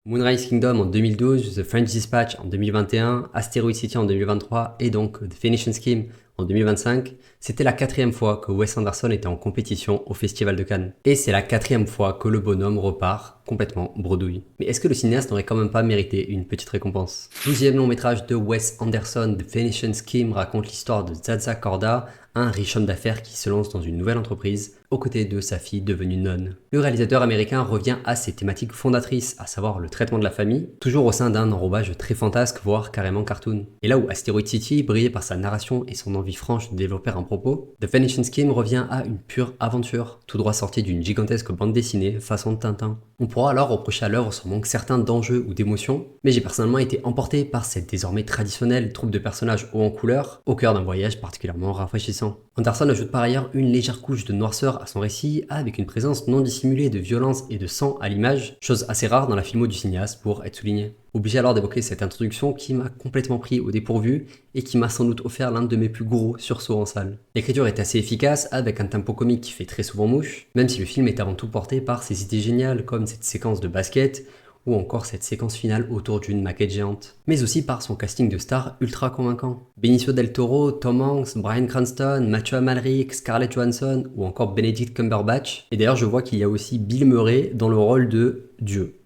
Moonrise Kingdom en 2012, The French Dispatch en 2021, Asteroid City en 2023 et donc The Phoenician Scheme en 2025, c'était la 4e fois que Wes Anderson était en compétition au Festival de Cannes. Et c'est la 4e fois que le bonhomme repart complètement bredouille. Mais est-ce que le cinéaste n'aurait quand même pas mérité une petite récompense? 12e long métrage de Wes Anderson, The Phoenician Scheme raconte l'histoire de Zaza Corda, un riche homme d'affaires qui se lance dans une nouvelle entreprise aux côtés de sa fille devenue nonne. Le réalisateur américain revient à ses thématiques fondatrices, à savoir le traitement de la famille, toujours au sein d'un enrobage très fantasque, voire carrément cartoon. Et là où Asteroid City brillait par sa narration et son envie franche de développer un propos, The Phoenician Scheme revient à une pure aventure, tout droit sortie d'une gigantesque bande dessinée façon Tintin. On pourra alors reprocher à l'œuvre son manque certain d'enjeux ou d'émotions, mais j'ai personnellement été emporté par cette désormais traditionnelle troupe de personnages hauts en couleur, au cœur d'un voyage particulièrement rafraîchissant. Anderson ajoute par ailleurs une légère couche de noirceur à son récit, avec une présence non dissimulée de violence et de sang à l'image, chose assez rare dans la filmo du cinéaste pour être soulignée. Obligé alors d'évoquer cette introduction qui m'a complètement pris au dépourvu et qui m'a sans doute offert l'un de mes plus gros sursauts en salle. L'écriture est assez efficace, avec un tempo comique qui fait très souvent mouche, même si le film est avant tout porté par ses idées géniales comme cette séquence de basket, ou encore cette séquence finale autour d'une maquette géante, mais aussi par son casting de stars ultra convaincant. Benicio del Toro, Tom Hanks, Bryan Cranston, Matthew Amalric, Scarlett Johansson ou encore Benedict Cumberbatch. Et d'ailleurs je vois qu'il y a aussi Bill Murray dans le rôle de Dieu.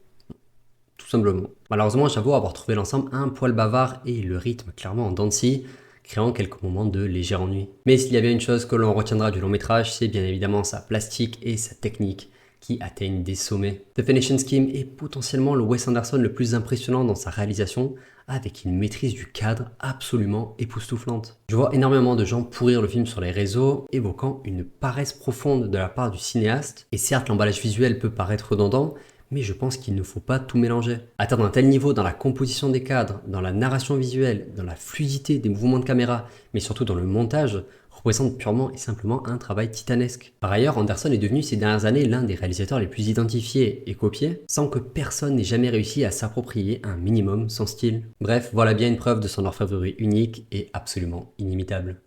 Tout simplement. Malheureusement j'avoue avoir trouvé l'ensemble un poil bavard et le rythme clairement en dents de scie, créant quelques moments de léger ennui. Mais s'il y a bien une chose que l'on retiendra du long métrage, c'est bien évidemment sa plastique et sa technique, qui atteignent des sommets. The Phoenician Scheme est potentiellement le Wes Anderson le plus impressionnant dans sa réalisation, avec une maîtrise du cadre absolument époustouflante. Je vois énormément de gens pourrir le film sur les réseaux, évoquant une paresse profonde de la part du cinéaste, et certes l'emballage visuel peut paraître redondant, mais je pense qu'il ne faut pas tout mélanger. Atteindre un tel niveau dans la composition des cadres, dans la narration visuelle, dans la fluidité des mouvements de caméra, mais surtout dans le montage, représente purement et simplement un travail titanesque. Par ailleurs, Anderson est devenu ces dernières années l'un des réalisateurs les plus identifiés et copiés, sans que personne n'ait jamais réussi à s'approprier un minimum son style. Bref, voilà bien une preuve de son orfèvrerie unique et absolument inimitable.